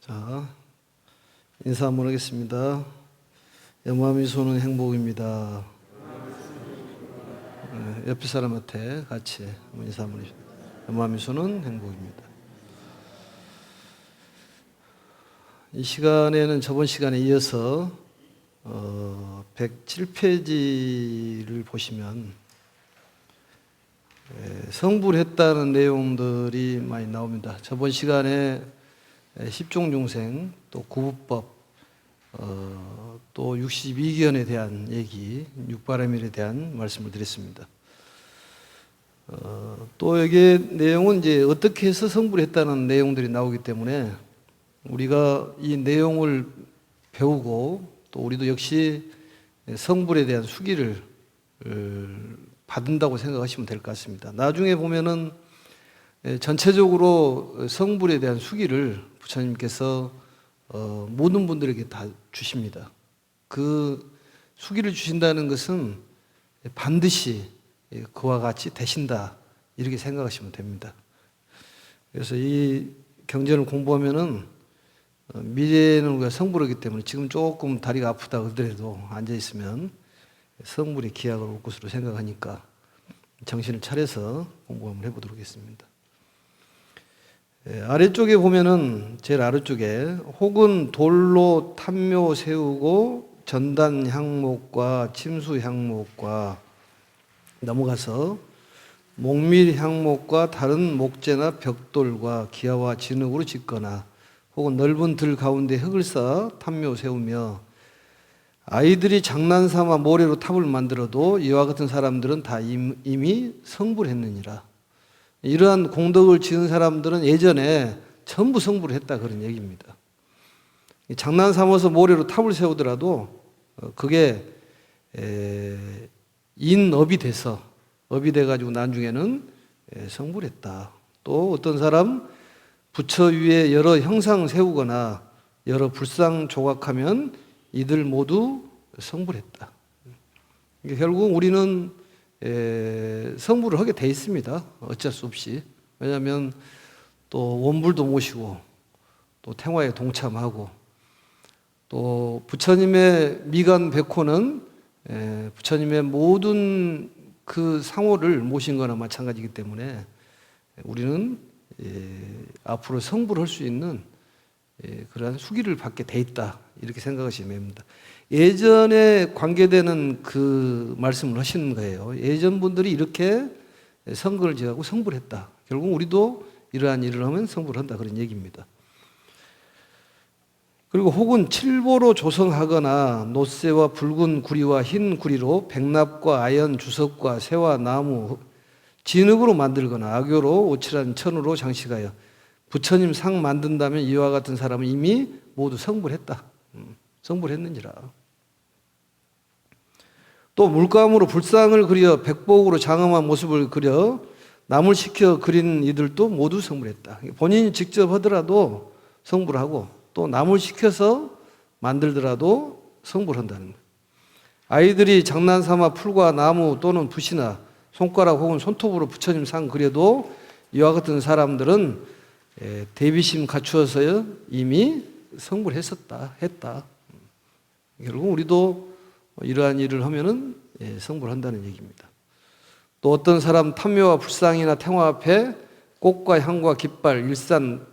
자, 인사 한번 하겠습니다. 염화미소는 행복입니다. 옆에 사람한테 같이 인사 한번 해주세요. 염화미소는 행복입니다. 이 시간에는 저번 시간에 이어서 107페이지를 보시면 성불했다는 내용들이 많이 나옵니다. 저번 시간에 십종중생, 또 구부법, 또 62기원에 대한 얘기, 육바라밀에 대한 말씀을 드렸습니다. 또 여기 내용은 이제 어떻게 해서 성불했다는 내용들이 나오기 때문에 우리가 이 내용을 배우고 또 우리도 역시 성불에 대한 수기를 받는다고 생각하시면 될 것 같습니다. 나중에 보면은 전체적으로 성불에 대한 수기를 부처님께서 모든 분들에게 다 주십니다. 그 수기를 주신다는 것은 반드시 그와 같이 되신다, 이렇게 생각하시면 됩니다. 그래서 이 경전을 공부하면은 미래에는 우리가 성불하기 때문에 지금 조금 다리가 아프다 그러더라도 앉아있으면 성불의 기약을 올 것으로 생각하니까 정신을 차려서 공부 한번 해보도록 하겠습니다. 아래쪽에 보면은 제일 아래쪽에 혹은 돌로 탐묘 세우고 전단 향목과 침수 향목과 넘어가서 목밀 향목과 다른 목재나 벽돌과 기와와 진흙으로 짓거나 혹은 넓은 들 가운데 흙을 쌓아 탐묘 세우며 아이들이 장난삼아 모래로 탑을 만들어도 이와 같은 사람들은 다 이미 성불했느니라. 이러한 공덕을 지은 사람들은 예전에 전부 성불을 했다, 그런 얘기입니다. 장난 삼아서 모래로 탑을 세우더라도 그게 인업이 돼서 업이 돼가지고 나중에는 성불했다. 또 어떤 사람 부처 위에 여러 형상 세우거나 여러 불상 조각하면 이들 모두 성불했다. 결국 우리는 성불을 하게 돼 있습니다. 어쩔 수 없이. 왜냐하면 또 원불도 모시고 또 태화에 동참하고 또 부처님의 미간 백호는 부처님의 모든 그 상호를 모신 거나 마찬가지이기 때문에 우리는 앞으로 성불할 수 있는 그러한 수기를 받게 돼 있다, 이렇게 생각하시면 됩니다. 예전에 관계되는 그 말씀을 하시는 거예요. 예전 분들이 이렇게 성근을 지어가고 성불했다. 결국 우리도 이러한 일을 하면 성불한다, 그런 얘기입니다. 그리고 혹은 칠보로 조성하거나 노쇠와 붉은 구리와 흰 구리로 백납과 아연, 주석과 새와 나무, 진흙으로 만들거나 악교로 오칠한 천으로 장식하여 부처님 상 만든다면 이와 같은 사람은 이미 모두 성불했다. 성불했느니라. 또 물감으로 불상을 그려 백복으로 장엄한 모습을 그려 남을 시켜 그린 이들도 모두 성불했다. 본인이 직접 하더라도 성불하고 또 남을 시켜서 만들더라도 성불한다는 거예요. 아이들이 장난삼아 풀과 나무 또는 붓이나 손가락 혹은 손톱으로 부처님 상 그려도 이와 같은 사람들은 대비심 갖추어서 이미 성불했었다, 했다. 결국 우리도 이러한 일을 하면은 성불한다는 얘기입니다. 또 어떤 사람 탐묘와 불상이나 태화 앞에 꽃과 향과 깃발, 일산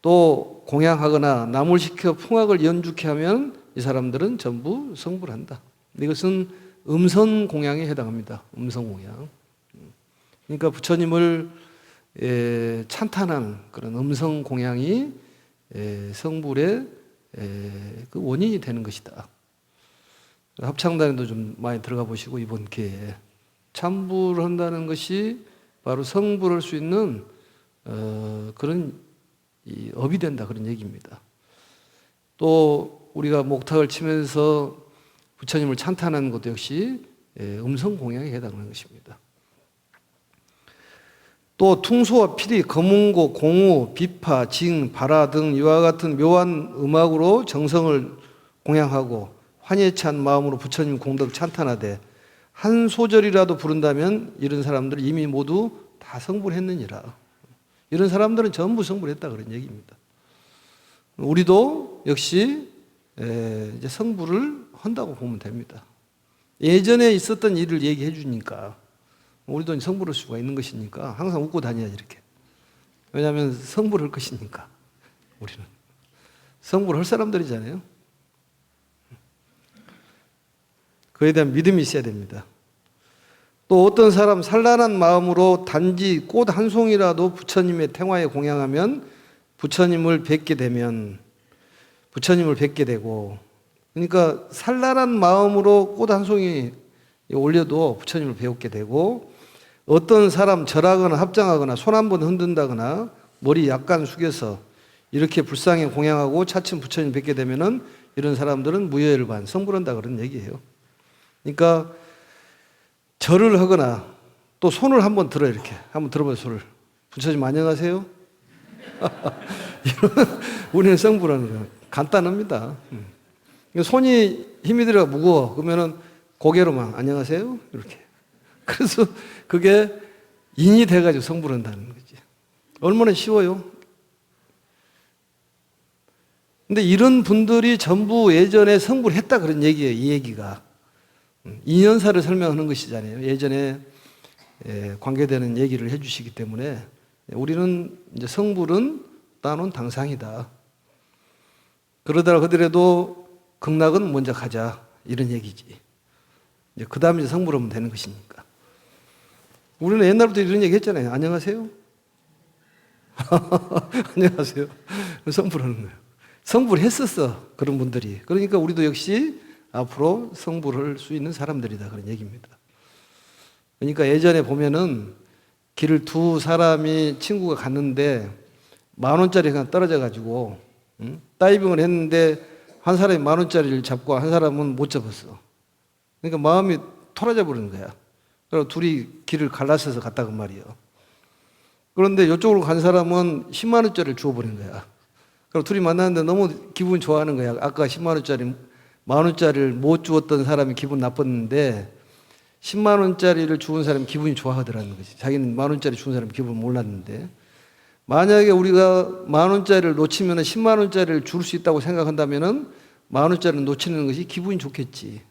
또 공양하거나 남을 시켜 풍악을 연주케 하면 이 사람들은 전부 성불한다. 이것은 음성 공양에 해당합니다. 음성 공양. 그러니까 부처님을 찬탄하는 그런 음성 공양이 성불의 그 원인이 되는 것이다. 합창단에도 좀 많이 들어가 보시고 이번 기회에 참불을 한다는 것이 바로 성불할 수 있는 그런 업이 된다, 그런 얘기입니다. 또 우리가 목탁을 치면서 부처님을 찬탄하는 것도 역시 음성 공양에 해당하는 것입니다. 또 퉁소와 피리, 거문고, 공우, 비파, 징, 바라 등 이와 같은 묘한 음악으로 정성을 공양하고 환희에 찬 마음으로 부처님 공덕 찬탄하되 한 소절이라도 부른다면 이런 사람들 이미 모두 다 성불했느니라. 이런 사람들은 전부 성불했다, 그런 얘기입니다. 우리도 역시 이제 성불을 한다고 보면 됩니다. 예전에 있었던 일을 얘기해 주니까 우리도 성불할 수가 있는 것이니까 항상 웃고 다녀야지 이렇게. 왜냐하면 성불할 것이니까. 우리는 성불할 사람들이잖아요. 그에 대한 믿음이 있어야 됩니다. 또 어떤 사람 산란한 마음으로 단지 꽃 한 송이라도 부처님의 태화에 공양하면 부처님을 뵙게 되면 부처님을 뵙게 되고, 그러니까 산란한 마음으로 꽃 한 송이 올려도 부처님을 배우게 되고, 어떤 사람 절하거나 합장하거나 손 한 번 흔든다거나 머리 약간 숙여서 이렇게 불상에 공양하고 차츰 부처님 뵙게 되면은 이런 사람들은 무여일반 성불한다 그런 얘기예요. 그러니까 절을 하거나 또 손을 한번 들어 이렇게 한번 들어봐요. 손을. 부처님 안녕하세요. 우리는 성불하는 거예요. 간단합니다. 손이 힘이 들어가 무거워. 그러면은 고개로만 안녕하세요. 이렇게. 그래서 그게 인이 돼가지고 성불한다는 거지. 얼마나 쉬워요. 근데 이런 분들이 전부 예전에 성불했다 그런 얘기예요. 이 얘기가. 인연사를 설명하는 것이잖아요. 예전에 관계되는 얘기를 해주시기 때문에 우리는 이제 성불은 따놓은 당상이다. 그러다가 그더라도 극락은 먼저 가자 이런 얘기지. 이제 그 다음에 성불하면 되는 것이니까. 우리는 옛날부터 이런 얘기 했잖아요. 안녕하세요. 안녕하세요. 성불하는 거예요. 성불했었어 그런 분들이. 그러니까 우리도 역시 앞으로 성불할 수 있는 사람들이다 그런 얘기입니다. 그러니까 예전에 보면은 길을 두 사람이 친구가 갔는데 10,000원짜리 그냥 떨어져 가지고 다이빙을 했는데 한 사람이 10,000원짜리를 잡고 한 사람은 못 잡았어. 그러니까 마음이 토라져 버리는 거야. 그래서 둘이 길을 갈라서서 갔다 그 말이에요. 그런데 이쪽으로 간 사람은 100,000원짜리를 주워버린 거야. 그럼 둘이 만났는데 너무 기분 좋아하는 거야. 아까 100,000원짜리 10,000원짜리를 못 주었던 사람이 기분 나빴는데 100,000원짜리를 주운 사람이 기분이 좋아하더라는 거지. 자기는 10,000원짜리 주운 사람이 기분 몰랐는데, 만약에 우리가 10,000원짜리를 놓치면 100,000원짜리를 줄 수 있다고 생각한다면 10,000원짜리를 놓치는 것이 기분이 좋겠지.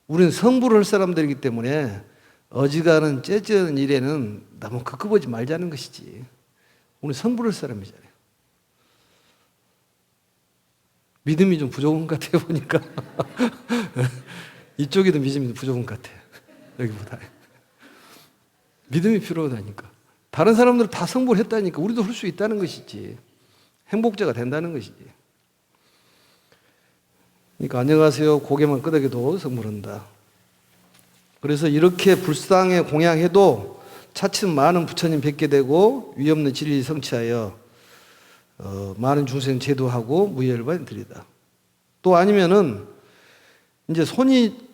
우리는 성불을 할 사람들이기 때문에 어지간한 째지는 일에는 너무 급급하지 말자는 것이지. 우리는 성불을 할 사람이잖아요. 믿음이 좀 부족한 것 같아요, 보니까. 이쪽이 더 믿음이 부족한 것 같아요, 여기보다. 믿음이 필요하다니까. 다른 사람들은 다 성불을 했다니까 우리도 할 수 있다는 것이지. 행복자가 된다는 것이지. 그러니까 안녕하세요 고개만 끄덕여도 성불한다. 그래서 이렇게 불상에 공양해도 차츰 많은 부처님 뵙게 되고 위없는 진리 성취하여 많은 중생 제도하고 무예열반이 드리다. 또 아니면은 이제 손이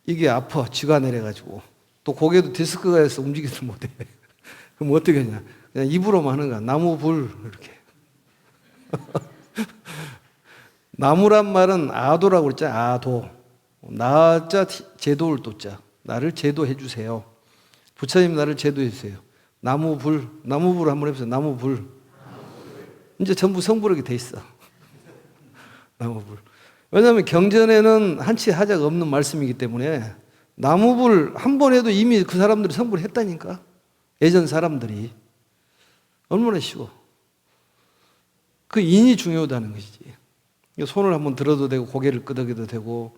이게 아파 쥐가 내려가지고 또 고개도 디스크가 해서 움직이지를 못해. 그럼 어떻게 하냐? 그냥 입으로만 하는 거야. 나무 불 이렇게. 나무란 말은 아도라고 그랬잖아요. 아도. 나자 제도를 또자. 나를 제도해 주세요. 부처님 나를 제도해 주세요. 나무 불 한번 해보세요. 나무 불. 이제 전부 성불하게 돼 있어. 나무불. 왜냐하면 경전에는 한치 하자가 없는 말씀이기 때문에 나무불 한 번 해도 이미 그 사람들이 성불했다니까. 예전 사람들이. 얼마나 쉬워. 그 인이 중요하다는 것이지. 손을 한번 들어도 되고 고개를 끄덕여도 되고,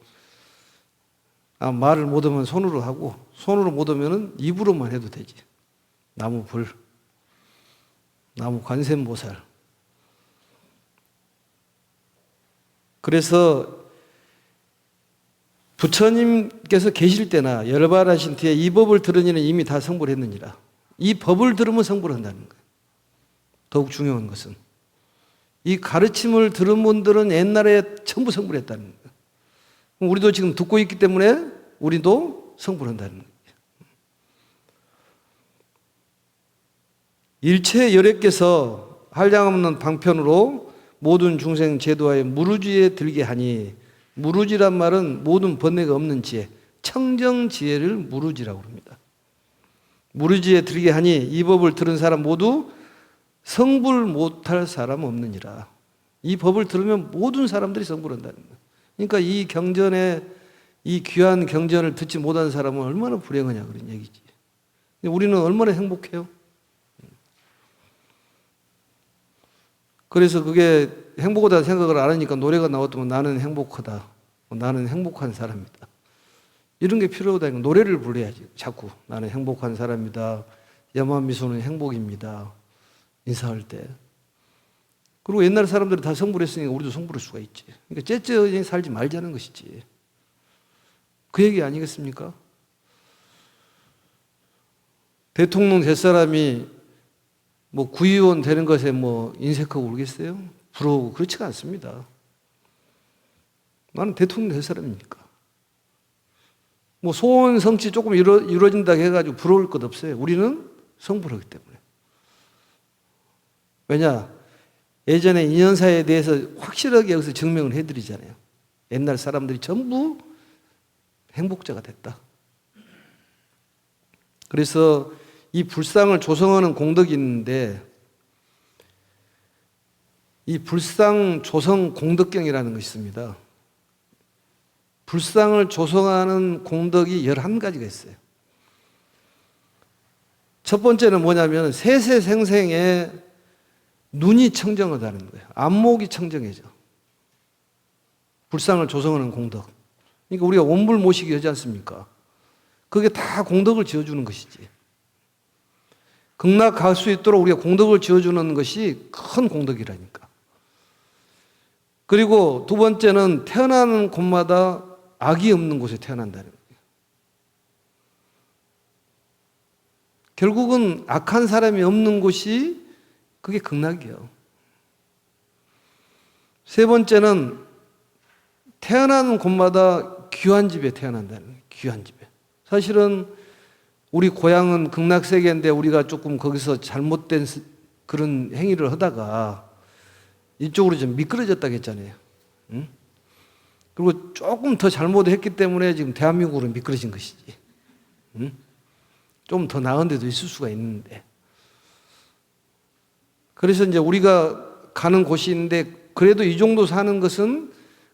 말을 못하면 손으로 하고 손으로 못하면 입으로만 해도 되지. 나무불, 나무 관세음보살. 그래서 부처님께서 계실 때나 열반하신 뒤에 이 법을 들은 이는 이미 다 성불했느니라. 이 법을 들으면 성불한다는 거예요. 더욱 중요한 것은 이 가르침을 들은 분들은 옛날에 전부 성불했다는 거예요. 우리도 지금 듣고 있기 때문에 우리도 성불한다는 거예요. 일체 열애께서 한량없는 방편으로 모든 중생 제도하에 무루지에 들게 하니, 무루지란 말은 모든 번뇌가 없는 지혜, 청정지혜를 무루지라고 합니다. 무루지에 들게 하니 이 법을 들은 사람 모두 성불 못할 사람 없느니라. 이 법을 들으면 모든 사람들이 성불한다는 거예요. 그러니까 이 경전에, 이 귀한 경전을 듣지 못한 사람은 얼마나 불행하냐 그런 얘기지. 우리는 얼마나 행복해요. 그래서 그게 행복하다는 생각을 안 하니까 노래가 나왔더만 나는 행복하다. 나는 행복한 사람이다. 이런 게 필요하다니까. 노래를 불러야지. 자꾸 나는 행복한 사람이다. 야만 미소는 행복입니다. 인사할 때. 그리고 옛날 사람들이 다 성불했으니까 우리도 성불할 수가 있지. 그러니까 째째하게 살지 말자는 것이지. 그 얘기 아니겠습니까? 대통령 될 사람이 뭐 구의원 되는 것에 뭐 인색하고 울겠어요? 부러우고 그렇지가 않습니다. 나는 대통령 될 사람이니까. 뭐 소원 성취 조금 이루어진다고 해가지고 부러울 것 없어요. 우리는 성불하기 때문에. 왜냐? 예전에 인연사에 대해서 확실하게 여기서 증명을 해드리잖아요. 옛날 사람들이 전부 행복자가 됐다. 그래서 이 불상을 조성하는 공덕이 있는데 이 불상 조성 공덕경이라는 것이 있습니다. 불상을 조성하는 공덕이 11가지가 있어요. 첫 번째는 뭐냐면 세세생생에 눈이 청정하다는 거예요. 안목이 청정해져. 불상을 조성하는 공덕. 그러니까 우리가 원불 모시기 하지 않습니까? 그게 다 공덕을 지어주는 것이지. 극락 갈 수 있도록 우리가 공덕을 지어주는 것이 큰 공덕이라니까. 그리고 두 번째는 태어나는 곳마다 악이 없는 곳에 태어난다는 거예요. 결국은 악한 사람이 없는 곳이 그게 극락이에요. 세 번째는 태어나는 곳마다 귀한 집에 태어난다는 거예요. 귀한 집에. 사실은 우리 고향은 극락세계인데 우리가 조금 거기서 잘못된 그런 행위를 하다가 이쪽으로 좀 미끄러졌다고 했잖아요. 응? 그리고 조금 더 잘못했기 때문에 지금 대한민국으로 미끄러진 것이지. 응? 좀 더 나은 데도 있을 수가 있는데. 그래서 이제 우리가 가는 곳이 있는데 그래도 이 정도 사는 것은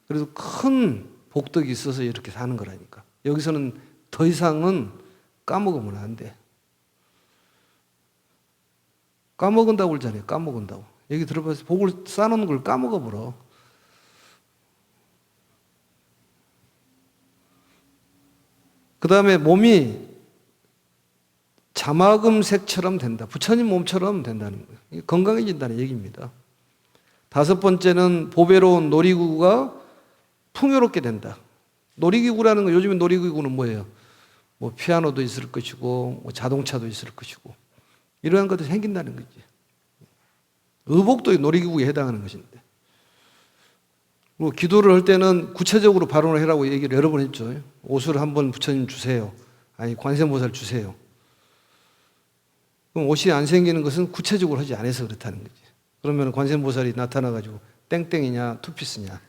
그래도 큰 복덕이 있어서 이렇게 사는 거라니까. 여기서는 더 이상은 까먹으면 안 돼. 까먹은다고 그러잖아요. 까먹은다고. 여기 들어봐서 복을 쌓아놓는 걸 까먹어버려. 그 다음에 몸이 자마금색처럼 된다. 부처님 몸처럼 된다는 거예요. 건강해진다는 얘기입니다. 다섯 번째는 보배로운 놀이기구가 풍요롭게 된다. 놀이기구라는 거, 요즘에 놀이기구는 뭐예요? 뭐 피아노도 있을 것이고 뭐 자동차도 있을 것이고 이러한 것들이 생긴다는 거지. 의복도 놀이기구에 해당하는 것인데. 그리고 기도를 할 때는 구체적으로 발언을 해라고 얘기를 여러 번 했죠. 옷을 한번 부처님 주세요. 아니 관세음보살 주세요. 그럼 옷이 안 생기는 것은 구체적으로 하지 않아서 그렇다는 거지. 그러면 관세음보살이 나타나가지고 땡땡이냐 투피스냐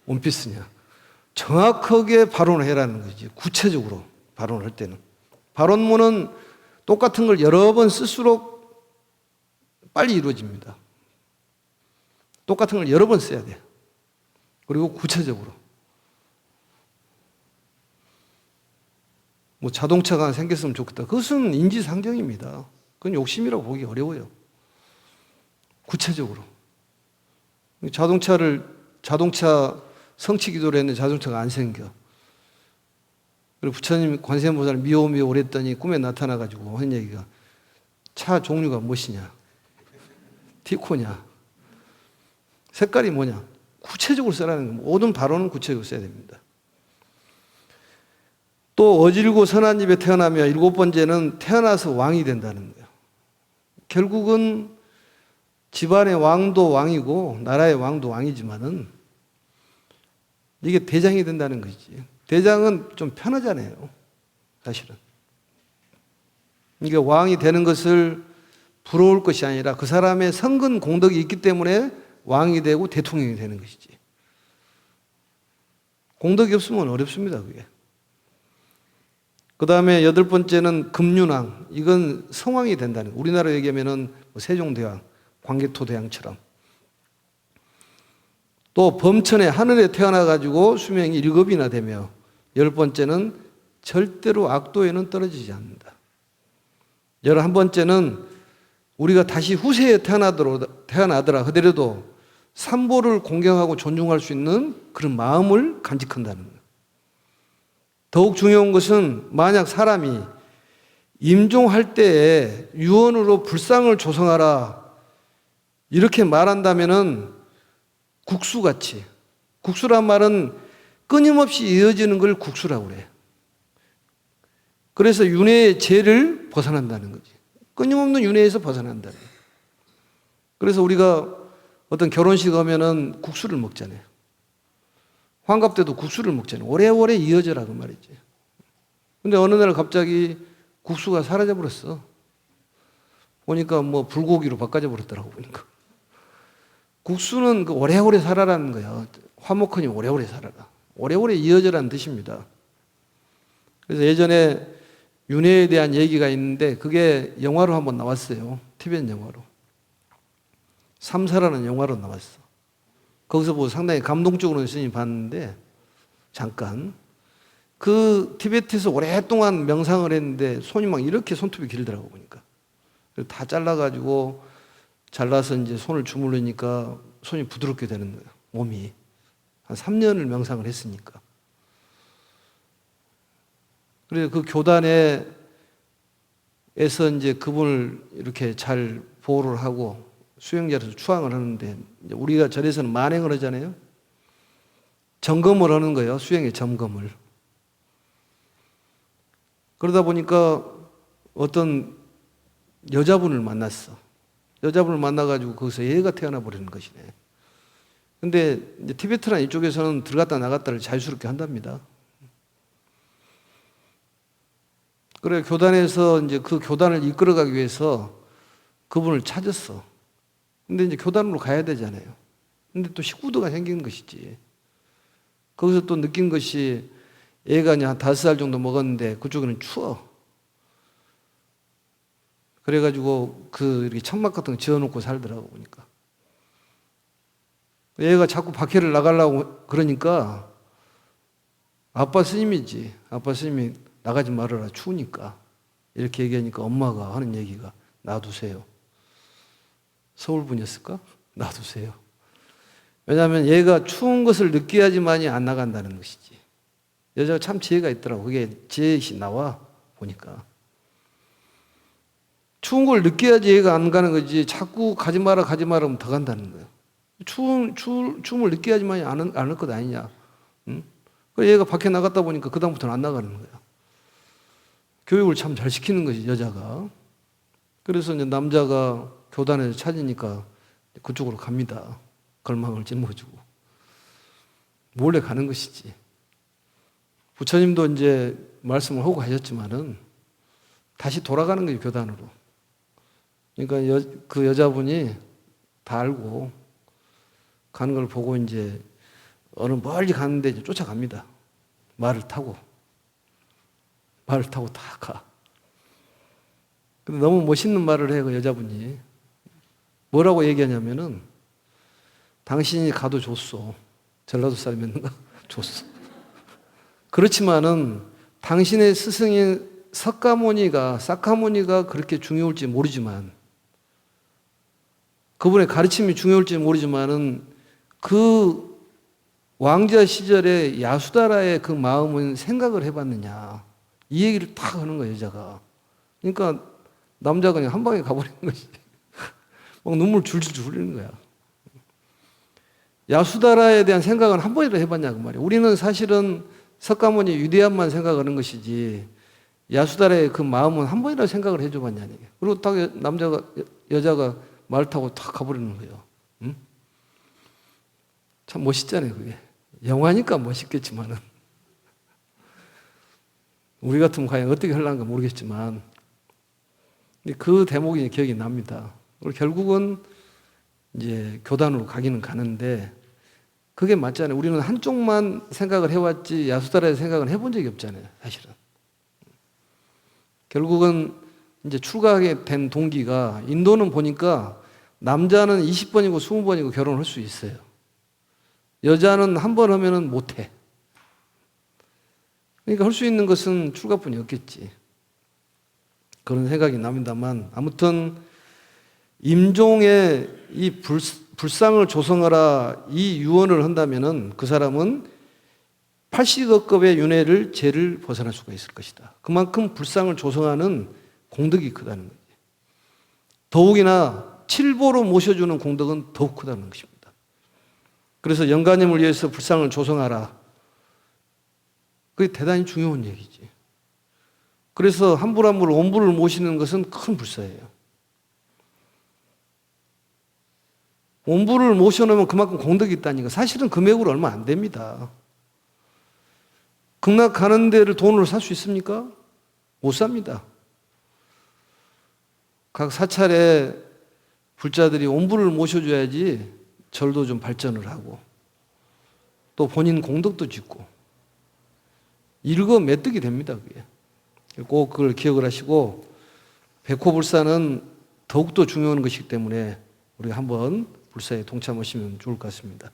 원피스냐 정확하게 발언을 해라는 거지. 구체적으로 발언을 할 때는. 발언문은 똑같은 걸 여러 번 쓸수록 빨리 이루어집니다. 똑같은 걸 여러 번 써야 돼. 그리고 구체적으로. 뭐 자동차가 생겼으면 좋겠다. 그것은 인지상정입니다. 그건 욕심이라고 보기 어려워요. 구체적으로. 자동차 성취 기도를 했는데 자동차가 안 생겨. 그리고 부처님 관세음보살 미워 오랬더니 꿈에 나타나가지고 한 얘기가 차 종류가 무엇이냐? 티코냐? 색깔이 뭐냐? 구체적으로 써라는 거예요. 모든 발언은 구체적으로 써야 됩니다. 또 어질고 선한 집에 태어나며 일곱 번째는 태어나서 왕이 된다는 거예요. 결국은 집안의 왕도 왕이고 나라의 왕도 왕이지만은 이게 대장이 된다는 것이지. 대장은 좀 편하잖아요. 사실은. 이게 왕이 되는 것을 부러울 것이 아니라 그 사람의 성근 공덕이 있기 때문에 왕이 되고 대통령이 되는 것이지. 공덕이 없으면 어렵습니다, 그게. 그 다음에 여덟 번째는 금륜왕. 이건 성왕이 된다는 거예요. 우리나라 얘기하면은 세종대왕, 광개토대왕처럼. 또 범천에 하늘에 태어나가지고 수명이 7이나 되며 10번째는 절대로 악도에는 떨어지지 않는다. 11번째는 우리가 다시 후세에 태어나더라 하더라도 삼보를 공경하고 존중할 수 있는 그런 마음을 간직한다는 거예요. 더욱 중요한 것은 만약 사람이 임종할 때에 유언으로 불상을 조성하라 이렇게 말한다면은 국수같이, 국수란 말은 끊임없이 이어지는 걸 국수라고 그래요. 그래서 윤회의 죄를 벗어난다는 거지. 끊임없는 윤회에서 벗어난다는 거예요. 그래서 우리가 어떤 결혼식 하면은 국수를 먹잖아요. 환갑 때도 국수를 먹잖아요. 오래오래 이어져라 그 말이지. 근데 어느 날 갑자기 국수가 사라져 버렸어. 보니까 뭐 불고기로 바꿔져 버렸더라고 보니까. 국수는 그 오래오래 살아라는 거야. 화목하니 오래오래 살아라. 오래오래 이어져라는 뜻입니다. 그래서 예전에 윤회에 대한 얘기가 있는데 그게 영화로 한번 나왔어요. 티베트 영화로. 삼사라는 영화로 나왔어. 거기서 보고 상당히 감동적으로 스님이 봤는데 잠깐 그 티베트에서 오랫동안 명상을 했는데 손이 막 이렇게 손톱이 길더라고 보니까. 다 잘라가지고 잘라서 이제 손을 주물르니까 손이 부드럽게 되는 거예요. 몸이. 한 3년을 명상을 했으니까. 그래서 그 교단에서 이제 그분을 이렇게 잘 보호를 하고 수행자로서 추앙을 하는데 우리가 절에서는 만행을 하잖아요. 점검을 하는 거예요. 수행의 점검을. 그러다 보니까 어떤 여자분을 만났어. 여자분을 만나가지고 거기서 애가 태어나 버리는 것이네. 근데 이제 티베트나 이쪽에서는 들어갔다 나갔다를 자유스럽게 한답니다. 그래 교단에서 이제 그 교단을 이끌어가기 위해서 그분을 찾았어. 근데 이제 교단으로 가야 되잖아요. 근데 또 식구도가 생긴 것이지. 거기서 또 느낀 것이 애가 한 5살 정도 먹었는데 그쪽에는 추워. 그래가지고 이렇게 천막 같은 거 지어놓고 살더라고 보니까. 얘가 자꾸 밖에를 나가려고 그러니까 아빠 스님이지. 아빠 스님이 나가지 말아라 추우니까. 이렇게 얘기하니까 엄마가 하는 얘기가 놔두세요. 서울 분이었을까? 놔두세요. 왜냐하면 얘가 추운 것을 느껴야지만이 안 나간다는 것이지. 여자가 참 지혜가 있더라고. 그게 지혜시 나와 보니까. 추운 걸 느껴야지 얘가 안 가는 거지. 자꾸 가지 마라 하면 더 간다는 거예요. 추움을 느껴야지만이 안 할 것 아니냐. 응? 그래서 얘가 밖에 나갔다 보니까 그다음부터는 안 나가는 거야. 교육을 참 잘 시키는 것이 여자가. 그래서 이제 남자가 교단에서 찾으니까 그쪽으로 갑니다. 걸망을 짊어지고. 몰래 가는 것이지. 부처님도 이제 말씀을 하고 가셨지만은 다시 돌아가는 거예요, 교단으로. 그러니까 그 여자분이 다 알고 가는 걸 보고 이제 어느 멀리 가는데 이제 쫓아갑니다. 말을 타고 다 가. 근데 너무 멋있는 말을 해요, 그 여자분이. 뭐라고 얘기하냐면은 당신이 가도 좋소. 전라도 사람이었는가? 좋소. 그렇지만은 당신의 스승인 사카모니가 그렇게 중요할지 모르지만 그분의 가르침이 중요할지 모르지만은 그 왕자 시절에 야수다라의 그 마음은 생각을 해봤느냐. 이 얘기를 딱 하는 거예요, 여자가. 그러니까 남자가 그냥 한 방에 가버리는 것이지. 막 눈물 줄줄 흘리는 거야. 야수다라에 대한 생각은 한 번이라도 해봤냐 그 말이야. 우리는 사실은 석가모니 위대함만 생각하는 것이지 야수다라의 그 마음은 한 번이라도 생각을 해줘봤냐는 얘기야. 그리고 딱 여자가 말 타고 탁 가버리는 거예요. 응? 참 멋있잖아요 그게. 영화니까 멋있겠지만은 우리 같으면 과연 어떻게 하려는가 모르겠지만 그 대목이 기억이 납니다. 그리고 결국은 이제 교단으로 가기는 가는데 그게 맞잖아요. 우리는 한쪽만 생각을 해왔지 야수다라의 생각은 해본 적이 없잖아요. 사실은. 결국은 이제 출가하게 된 동기가 인도는 보니까 남자는 20번이고 20번이고 결혼을 할 수 있어요. 여자는 한 번 하면은 못해. 그러니까 할 수 있는 것은 출가뿐이 없겠지. 그런 생각이 납니다만, 아무튼 임종의 이 불상을 조성하라 이 유언을 한다면은 그 사람은 80억급의 윤회를 죄를 벗어날 수가 있을 것이다. 그만큼 불상을 조성하는 공덕이 크다는 거지. 더욱이나 칠보로 모셔주는 공덕은 더욱 크다는 것입니다. 그래서 영가님을 위해서 불상을 조성하라. 그게 대단히 중요한 얘기지. 그래서 한불한불 온불을 모시는 것은 큰 불사예요. 온불을 모셔놓으면 그만큼 공덕이 있다니까. 사실은 금액으로 얼마 안 됩니다. 극락 가는 데를 돈으로 살 수 있습니까? 못 삽니다. 각 사찰에 불자들이 온불을 모셔줘야지 절도 좀 발전을 하고 또 본인 공덕도 짓고 일거매득이 됩니다. 그게. 꼭 그걸 기억을 하시고 백호불사는 더욱더 중요한 것이기 때문에 우리가 한번 불사에 동참하시면 좋을 것 같습니다.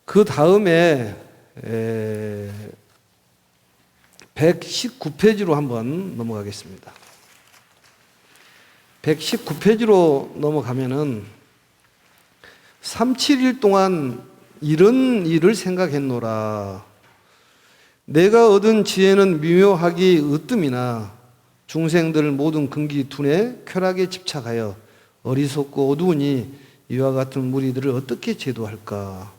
그 다음에 119페이지로 한번 넘어가겠습니다. 119페이지로 넘어가면은 37일 동안 이런 일을 생각했노라. 내가 얻은 지혜는 미묘하기 으뜸이나 중생들 모든 근기 둔에 쾌락에 집착하여 어리석고 어두우니 이와 같은 무리들을 어떻게 제도할까?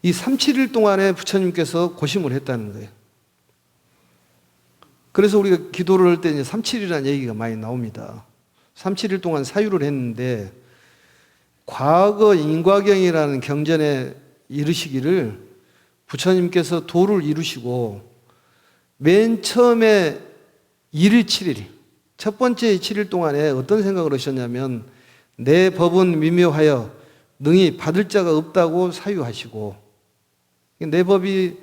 이 37일 동안에 부처님께서 고심을 했다는 거예요. 그래서 우리가 기도를 할 때 37일이라는 얘기가 많이 나옵니다. 37일 동안 사유를 했는데 과거 인과경이라는 경전에 이르시기를 부처님께서 도를 이루시고 맨 처음에 1일 7일 첫 번째 7일 동안에 어떤 생각을 하셨냐면 내 법은 미묘하여 능히 받을 자가 없다고 사유하시고 내 법이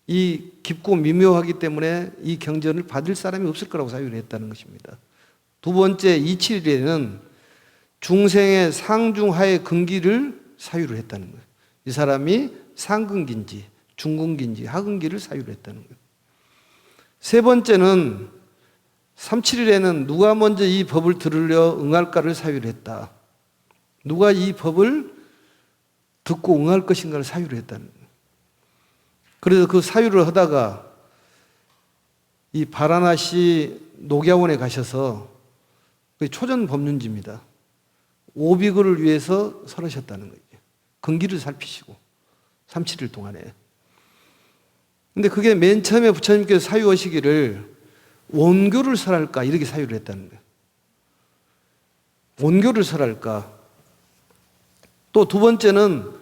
이 깊고 미묘하기 때문에 이 경전을 받을 사람이 없을 거라고 사유를 했다는 것입니다. 두 번째 27일에는 중생의 상중하의 근기를 사유를 했다는 거예요. 이 사람이 상근기인지 중근기인지 하근기를 사유를 했다는 거예요. 세 번째는 37일에는 누가 먼저 이 법을 들으려 응할까를 사유를 했다. 누가 이 법을 듣고 응할 것인가를 사유를 했다는 거예요. 그래서 그 사유를 하다가 이 바라나시 녹야원에 가셔서 초전 법륜지입니다. 오비글을 위해서 설하셨다는 거예요. 근기를 살피시고 37일 동안에. 근데 그게 맨 처음에 부처님께서 사유하시기를 원교를 설할까 이렇게 사유를 했다는 거예요. 원교를 설할까. 또 두 번째는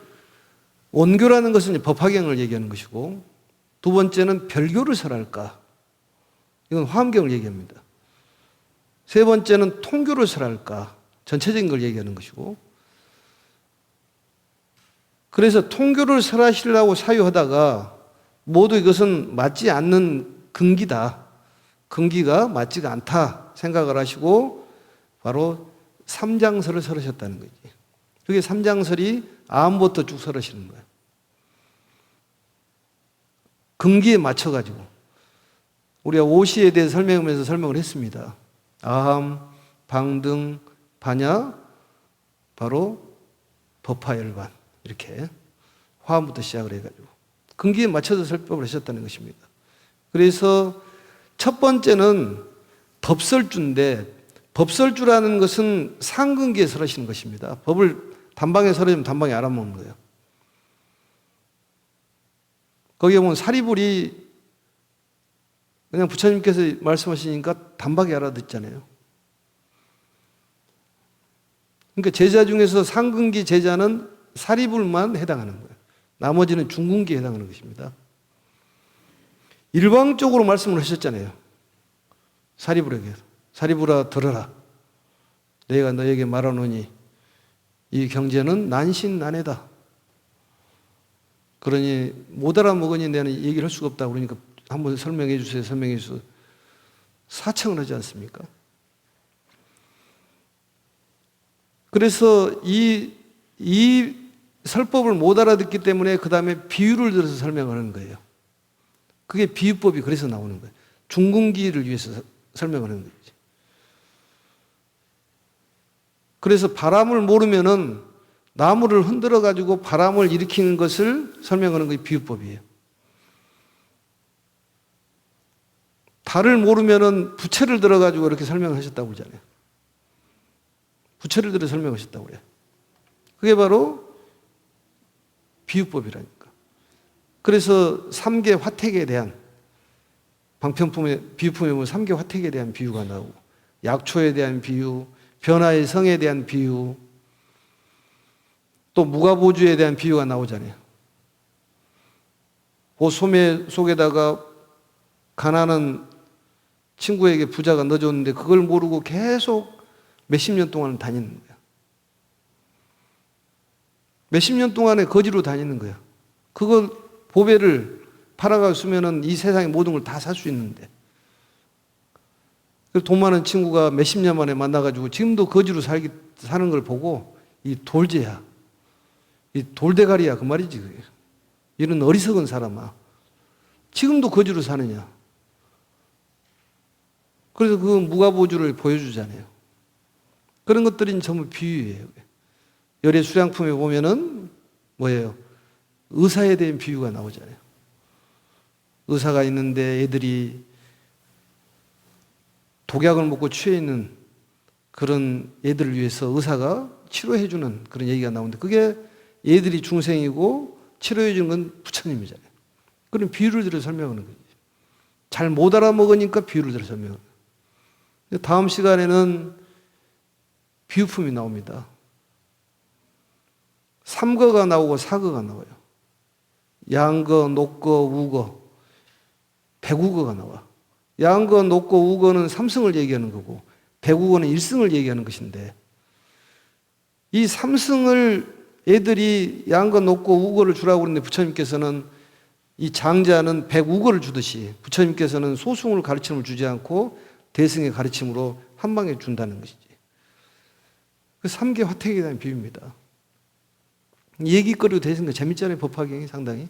원교라는 것은 법화경을 얘기하는 것이고 두 번째는 별교를 설할까. 이건 화엄경을 얘기합니다. 세 번째는 통교를 설할까. 전체적인 걸 얘기하는 것이고 그래서 통교를 설하시려고 사유하다가 모두 이것은 맞지 않는 근기다. 근기가 맞지가 않다 생각을 하시고 바로 삼장설을 설하셨다는 거지. 그게 삼장설이 아함부터 쭉 설하시는 거예요. 근기에 맞춰가지고 우리가 오시에 대해 설명하면서 설명을 했습니다. 아함, 방등, 반야, 바로 법화열반 이렇게 화음부터 시작을 해가지고 근기에 맞춰서 설법을 하셨다는 것입니다. 그래서 첫 번째는 법설주인데 법설주라는 것은 상근기에 설하시는 것입니다. 법을 단방에 설하면 단방에 알아먹는 거예요. 거기에 보면 사리불이 그냥 부처님께서 말씀하시니까 단박에 알아듣잖아요. 그러니까 제자 중에서 상근기 제자는 사리불만 해당하는 거예요. 나머지는 중근기에 해당하는 것입니다. 일방적으로 말씀을 하셨잖아요. 사리불에게. 사리불아 들어라. 내가 너에게 말하노니 이 경제는 난신난해다. 그러니 못 알아먹으니 내는 얘기를 할 수가 없다. 그러니까 한번 설명해 주세요. 설명해 주세요. 사청을 하지 않습니까? 그래서 이 설법을 못 알아듣기 때문에 그 다음에 비유를 들어서 설명하는 거예요. 그게 비유법이 그래서 나오는 거예요. 중궁기를 위해서 설명하는 거지. 그래서 바람을 모르면은 나무를 흔들어 가지고 바람을 일으키는 것을 설명하는 게 비유법이에요. 달을 모르면은 부채를 들어 가지고 이렇게 설명하셨다고 그러잖아요. 부채를 들어 설명하셨다고 그래요. 그게 바로 비유법이라니까. 그래서 삼계 화택에 대한 방편품의 비유품에 보면 삼계 화택에 대한 비유가 나오고 약초에 대한 비유, 변화의 성에 대한 비유, 또 무가보주에 대한 비유가 나오잖아요. 그 소매 속에다가 가난한 친구에게 부자가 넣어줬는데 그걸 모르고 계속 몇십 년 동안 다니는 거야. 몇십 년 동안에 거지로 다니는 거야. 그걸 보배를 팔아가 쓰면은 이 세상의 모든 걸 다 살 수 있는데. 돈 많은 친구가 몇십 년 만에 만나가지고 지금도 거지로 사는 걸 보고 이 돌제야. 이 돌대가리야. 그 말이지, 그게. 이런 어리석은 사람아. 지금도 거지로 사느냐. 그래서 그 무가보주를 보여주잖아요. 그런 것들이 전부 비유예요. 열의 수량품에 보면은 뭐예요? 의사에 대한 비유가 나오잖아요. 의사가 있는데 애들이 독약을 먹고 취해 있는 그런 애들을 위해서 의사가 치료해주는 그런 얘기가 나오는데 그게 애들이 중생이고 치료해주는 건 부처님이잖아요. 그런 비유를 들어 설명하는 거죠. 잘 못 알아먹으니까 비유를 들어 설명하는 거예요. 다음 시간에는 비유품이 나옵니다. 삼거가 나오고 사거가 나와요. 양거, 녹거, 우거, 백우거가 나와. 양거, 녹거, 우거는 삼승을 얘기하는 거고 백우거는 일승을 얘기하는 것인데 이 삼승을 애들이 양거, 녹거, 우거를 주라고 그러는데 부처님께서는 이 장자는 백우거를 주듯이 부처님께서는 소승을 가르침을 주지 않고 대승의 가르침으로 한 방에 준다는 것이지. 그 삼계 화택에 대한 비유입니다. 얘기거리도 되는 거 재밌잖아요. 법화경이 상당히.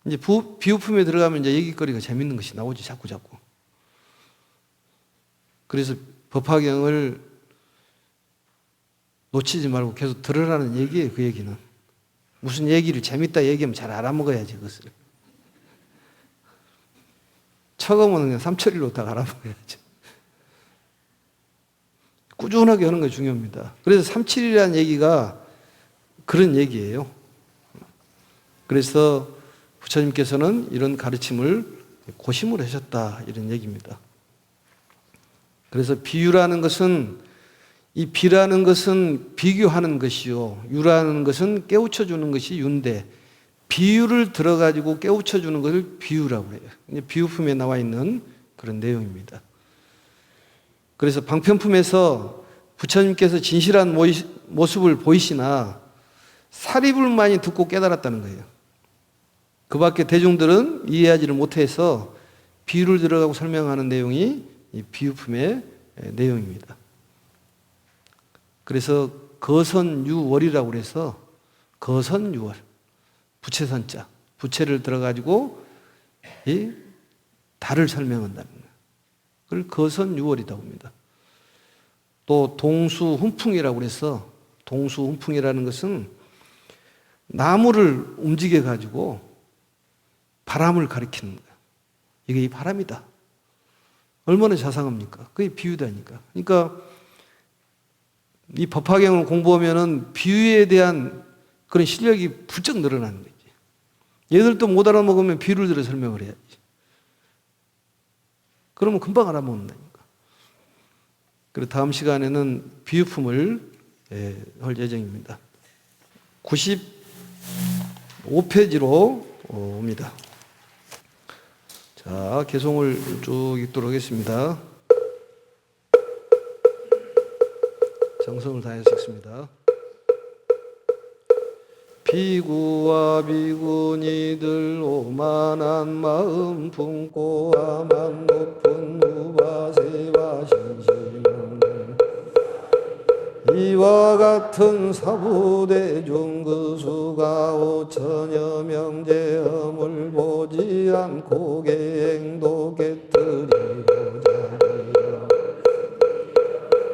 이제 비유품에 들어가면 이제 얘기거리가 재밌는 것이 나오지 자꾸. 그래서 법화경을 놓치지 말고 계속 들으라는 얘기예요. 그 얘기는. 무슨 얘기를 재밌다 얘기하면 잘 알아먹어야지 그것을. 처음은 그냥 삼천리로 다 알아먹어야지. 꾸준하게 하는 게 중요합니다. 그래서 삼칠이라는 얘기가 그런 얘기예요. 그래서 부처님께서는 이런 가르침을 고심을 하셨다 이런 얘기입니다. 그래서 비유라는 것은 이 비라는 것은 비교하는 것이요 유라는 것은 깨우쳐 주는 것이 유인데 비유를 들어가지고 깨우쳐 주는 것을 비유라고 해요. 비유품에 나와 있는 그런 내용입니다. 그래서 방편품에서 부처님께서 진실한 모습을 보이시나 사리불만이 듣고 깨달았다는 거예요. 그 밖에 대중들은 이해하지를 못해서 비유를 들어가고 설명하는 내용이 이 비유품의 내용입니다. 그래서 거선유월이라고 해서 거선유월, 부채선자, 부채를 들어가지고 이 달을 설명한다는 거예요. 그걸 거선유월이라고 합니다. 또 동수훈풍이라고 해서 동수훈풍이라는 것은 나무를 움직여 가지고 바람을 가리키는 거예요. 이게 이 바람이다. 얼마나 자상합니까? 그게 비유다니까. 그러니까 이 법화경을 공부하면은 비유에 대한 그런 실력이 부쩍 늘어나는 거지. 얘들도 못 알아먹으면 비유를 들어 설명을 해야지. 그러면 금방 알아먹는다니까. 그리고 다음 시간에는 비유품을 할 예정입니다. 95페이지로 옵니다. 자, 개송을 쭉 읽도록 하겠습니다. 정성을 다해서 읽습니다. 비구와 비구니들 오만한 마음 품고 아만 높은 무바세와 신심은 이와 같은 사부대중 그 수가 5천여 명제 허물 보지 않고 갱도 깨뜨리고자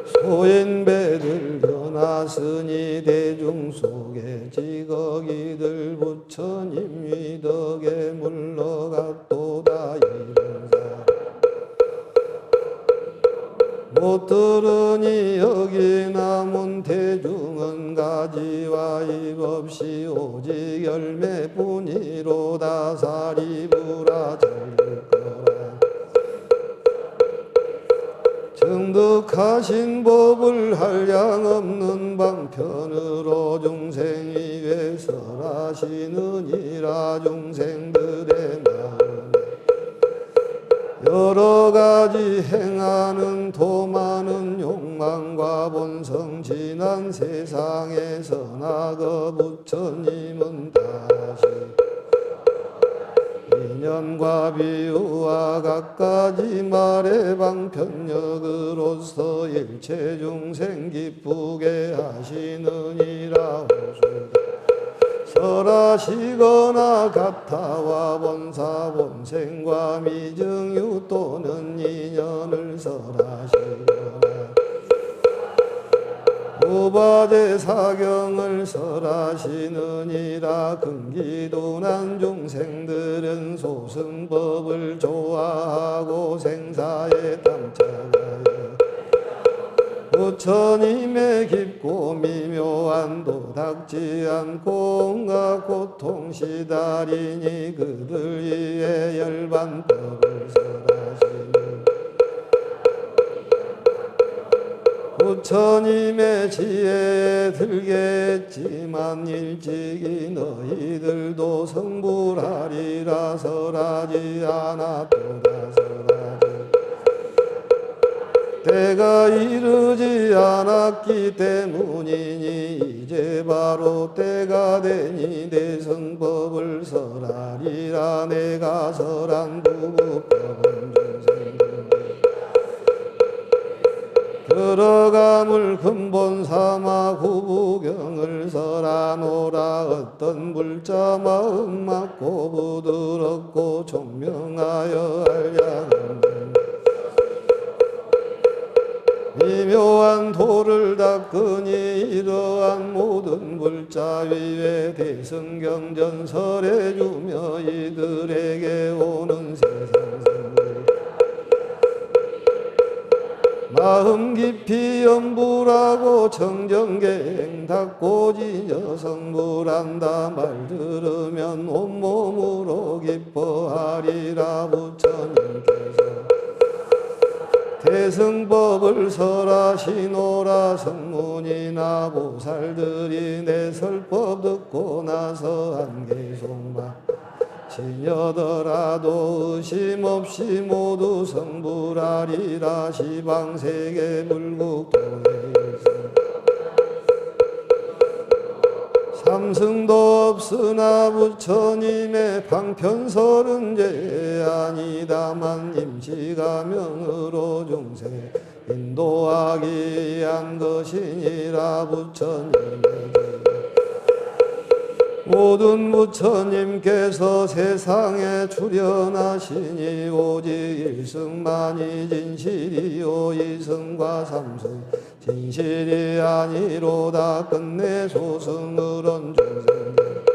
소인배들 변하으니 대중 속에 지거기들 부처님 위덕에 물러갔도다 이른사 못 들으니 여기 남은 대중은 가지와 잎 없이 오직 열매뿐이로다 사리부라 절거라 정득하신 법을 한량 없는 방편으로 중생 위에 설하시느니라 중생들의 마음에 여러 가지 행하는 도많은 욕망과 본성 지난 세상에서 나그 부처님은 다시 인연과 비유와 갖가지 말의 방편력으로서 일체 중생 기쁘게 하시느니라 호소다 설하시거나 가타와 본사 본생과 미증유 또는 인연을 설하시거나 우바제 사경을 설하시느니라 금기도난 중생들은 소승법을 좋아하고 생사에 탐착하여 부처님의 깊고 미묘한 도닥지 않고 온갖 고통 시달이니 그들 위에 열반법을 설하시는 부처님의 지혜에 들겠지만 일찍이 너희들도 성불하리라 설하지 않았도다 설하지 때가 이르지 않았기 때문이니 이제 바로 때가 되니 내 성법을 설하리라 내가 설한 부부법은 중생들 들어감을 근본 삼아 구부경을 설하노라 어떤 불자 마음 맞고 부드럽고 총명하여 알량은 미묘한 도를 닦으니 이러한 모든 불자 위에 대승경전 설해주며 이들에게 오는 세상생들 마음 깊이 염불하고 청정갱 닦고 지녀 성불한다 말 들으면 온몸으로 기뻐하리라 부처님께서 대승법을 설하시노라 성문이나 보살들이 내 설법 듣고 나서 한계속마 지녀더라도 의심 없이 모두 성불하리라 시방세계 불국도에서 삼승도 없으나 부처님의 방편설은 죄 아니다만 임시가명으로 중생 인도하기 위한 것이니라 부처님에게 모든 부처님께서 세상에 출현하시니 오직 일승만이 진실이요 이승과 삼승 진실이 아니로다 끝내 소승의론 중생들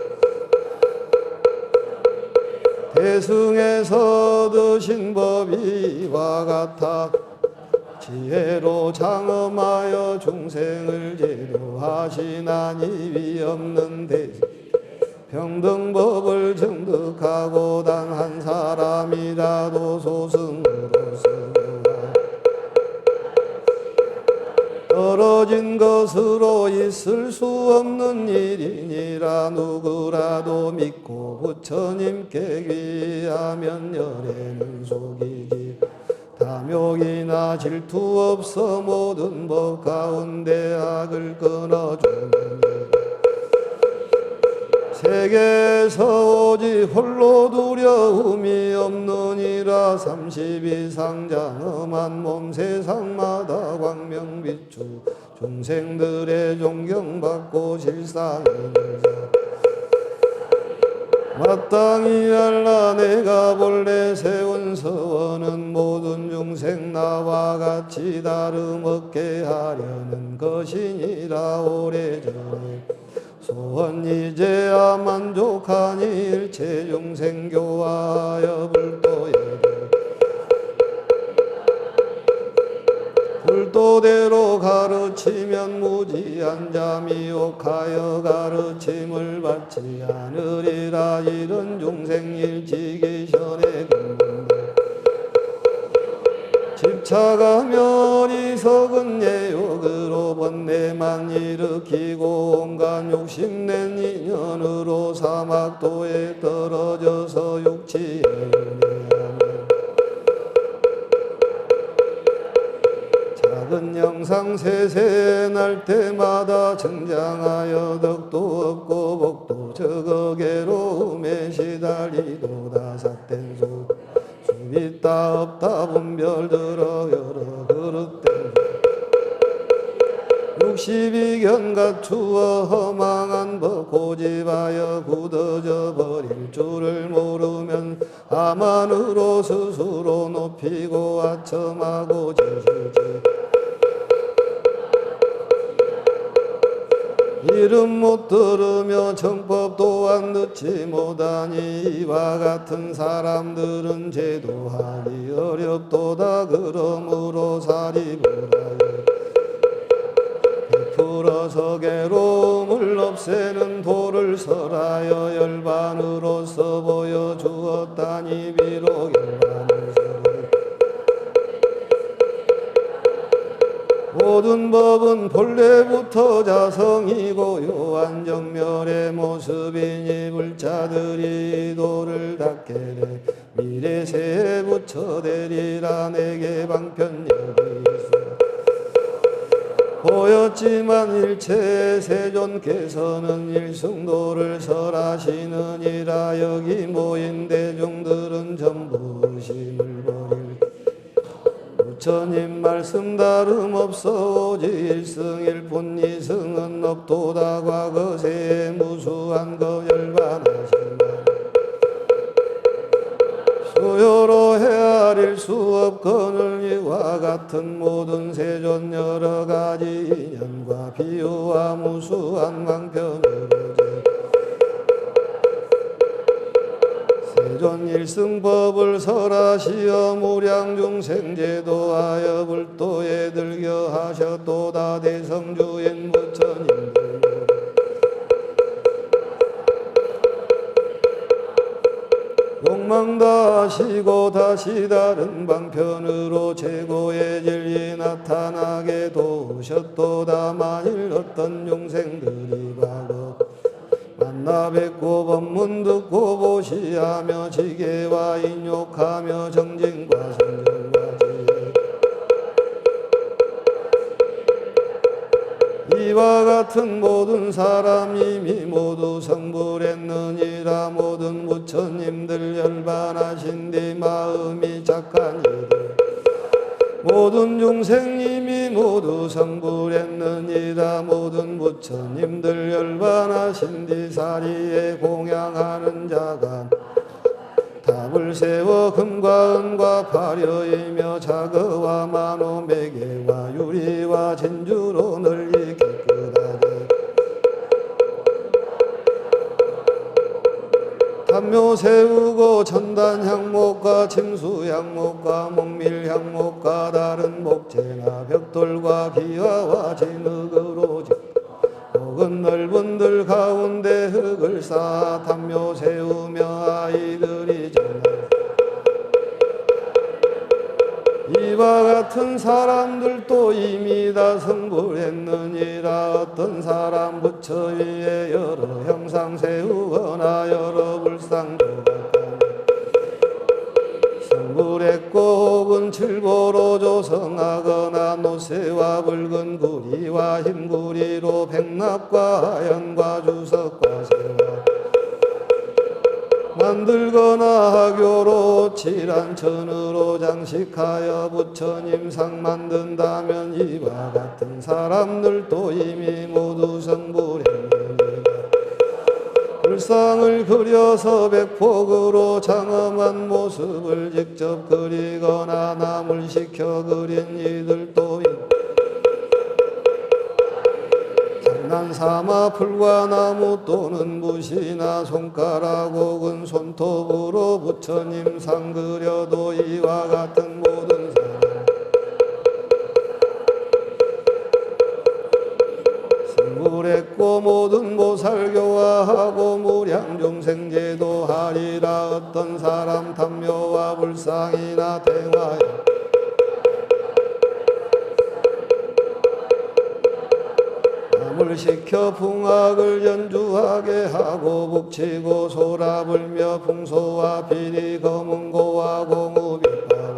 대승에서 얻으신 법이 이와 같아 지혜로 장엄하여 중생을 제도하시나니 위없는 대승 평등법을 정득하고 단 한 사람이라도 소승으로서 떨어진 것으로 있을 수 없는 일이니라 누구라도 믿고 부처님께 귀하면 열에는 속이지 탐욕이나 질투 없어 모든 법 가운데 악을 끊어주는 세계에서 오직 홀로 두려움이 없느니라. 32상장 험한 몸 세상마다 광명 비추 중생들의 존경받고 실상이니라. 마땅히 알라 내가 본래 세운 서원은 모든 중생 나와 같이 다름없게 하려는 것이니라. 오래전에 소원 이제야 만족하니 일체 중생 교화하여 불도대로 가르치면 무지한 잠이 옥하여 가르침을 받지 않으리라. 이런 중생 일찍이 현에 긋는다. 집착하며 어리석은 예욕으로 번뇌만 일으키고 온갖 욕심낸 인연으로 사막도에 떨어져서 육지에 작은 영상 세세 날 때마다 증장하여 덕도 없고 복도 적어 괴로움에 시달리도다. 삿된 숲 있다 없다 분별 들어 여러 그릇된 62견 갖추어 허망한 법 고집하여 굳어져 버릴 줄을 모르면 아만으로 스스로 높이고 아첨하고 지시지. 이름 못 들으며 정법 또한 듣지 못하니 이와 같은 사람들은 제도하기 어렵도다. 그러므로 사리부라여 베풀어서 괴로움을 없애는 도를 설하여 열반으로서 보여주었다니 비록 열반을 모든 법은 본래부터 자성이고 요한 정멸의 모습이니 불자들이 도를 닦게 돼 미래세에 부처되리라. 내게 방편여기 보였지만 일체 세존께서는 일승도를 설하시느니라. 여기 모인 대중들은 전부 의심을 버릴 부처님 말씀 다름없어 오직 일승일뿐. 이승은 없도다. 과거세에 무수한 거 열반하신 수요로 헤아릴 수 없거늘. 이와 같은 모든 세존 여러 가지 인연과 비유와 무수한 방편으로 세존 일승법을 설하시어 무량중생 제도하여 불도에 들겨 하셨도다. 대성주인 부처님들 욕망 다하시고 다시 다른 방편으로 최고의 진리 나타나게 도우셨도다. 만일 어떤 중생들이 과거 만나 뵙고 법문 듣고 보시하며 지게와 인욕하며 정진과 성정과 지혜 이와 같은 모든 사람 이미 모두 성불했느니라. 모든 부처님들 열반하신 뒤 마음이 착한 이들 모든 중생님이 모두 성불했느니라. 모든 부처님들 열반하신 뒤 사리에 공양하는 자가 답을 세워 금과 은과 파려이며 자거와 만호 매개와 유리와 진주로 널리 깨끗하게 단묘 세우고 천단 향목과 침수 향목과 목밀 향목과 다른 목재나 벽돌과 기와와 진흙으로 혹은 넓은 들 가운데 흙을 쌓아 단묘 세우며 아이들이 전할 이와 같은 사람들도 이미 다 성불했느니라. 어떤 사람 부처 위에 여러 형상 세우거나 여러 불상도 성불했고 혹은 칠보로 조성하거나 노쇠와 붉은 구리와 흰 구리로 백납과 하연과 주석과 세와 만들거나 하교로 칠한천으로 장식하여 부처님 상 만든다면 이와 같은 사람들도 이미 모두 성불했느니라. 불상을 그려서 백폭으로 장엄한 모습을 직접 그리거나 남을 시켜 그린 이들도 장난삼아 풀과 나무 또는 붓이나 손가락 혹은 손톱으로 부처님 상 그려도 이와 같은 모든 사람 성불했고 모든 보살 교화하고 무량중생제도 하리라. 어떤 사람 탐묘와 불상이나 대화에 남을 시켜 풍악을 연주하게 하고 북치고 소라 불며 풍소와 비리 검은고와 공우비파와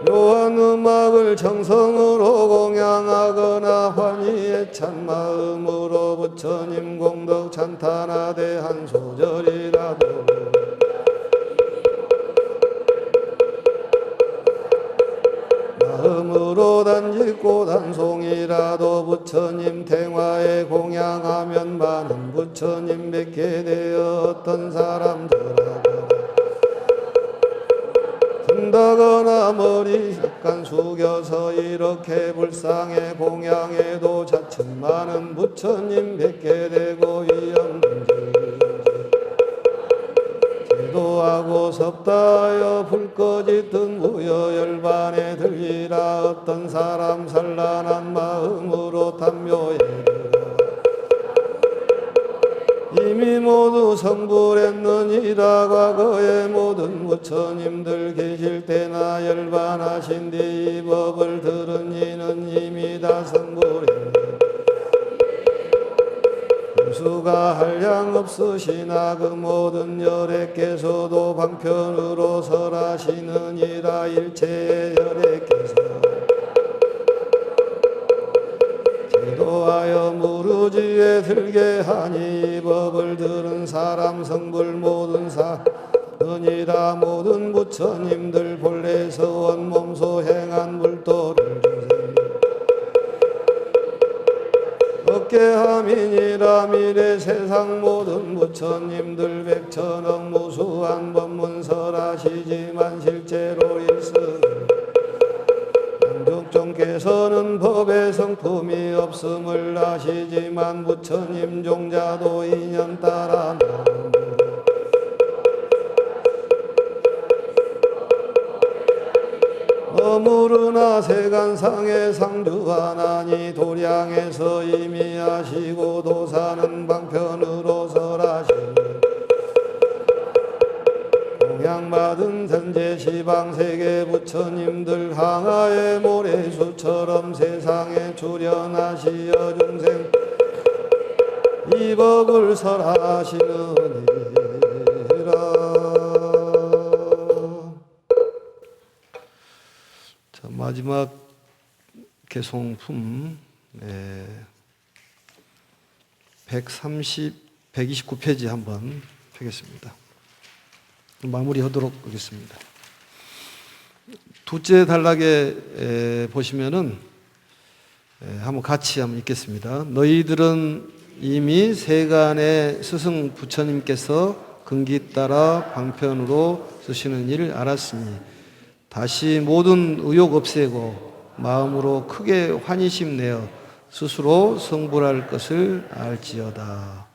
묘한 음악을 정성으로 공양하거나 환희에 찬 마음으로 부처님 공덕 찬탄하되 한 소절이라도 마음으로 단짓고 단송이라도 부처님 탱화에 공양하면 많은 부처님 뵙게 되어 어떤 사람들하고 든다거나 머리 약간 숙여서 이렇게 불상에 공양해도 차츰 많은 부처님 뵙게 되고 위험문제 기도하고 섭다하여 불꺼지 뜬 무여열반에 들리라. 어떤 사람 산란한 마음으로 탐묘에 이미 모두 성불했느니라. 과거에 모든 부처님들 계실 때나 열반하신 뒤 이 법을 들은 이는 이미 다 성불했느니라. 수가 한량 없으시나 그 모든 열애께서도 방편으로 설하시느니라. 일체의 열애께서 기도하여 무르지에 들게 하니 이 법을 들은 사람 성불 모든 사느니라. 모든 부처님들 본래서 원몸소 행한 불도를 어깨함이니라. 미래 세상 모든 부처님들 백천억 무수한 법문설하시지만 실제로 일승 양족종께서는 법의 성품이 없음을 아시지만 부처님 종자도 인연 따라 어무르나 세간상의 상주하나니 도량에서 이미 하시고 도사는 방편으로 설하시니 공양받은 현재시방세계 부처님들 항아의 모래수처럼 세상에 출현하시어 중생 이 법을 설하시느니라. 마지막 개송품 129페이지 한번 펴겠습니다. 마무리하도록 하겠습니다. 두째 단락에 보시면은 한번 같이 한번 읽겠습니다. 너희들은 이미 세간의 스승 부처님께서 근기 따라 방편으로 쓰시는 일을 알았으니 다시 모든 의욕 없애고 마음으로 크게 환희심 내어 스스로 성불할 것을 알지어다.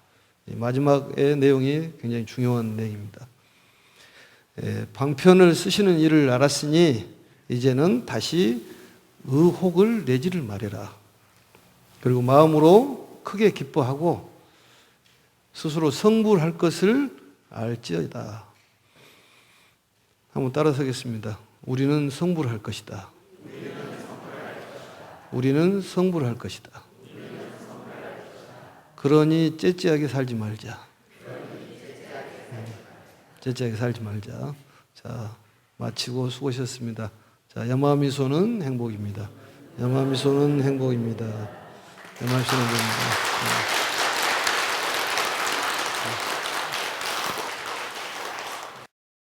마지막의 내용이 굉장히 중요한 내용입니다. 방편을 쓰시는 일을 알았으니 이제는 다시 의혹을 내지를 말해라. 그리고 마음으로 크게 기뻐하고 스스로 성불할 것을 알지어다. 한번 따라서겠습니다. 우리는 성불할 것이다. 우리는 성불할 것이다. 그러니 째째하게 살지 말자. 째째하게 살지 말자. 자, 마치고 수고하셨습니다. 자, 야마미소는 행복입니다. 야마미소는 행복입니다. 야마미소는 행복입니다.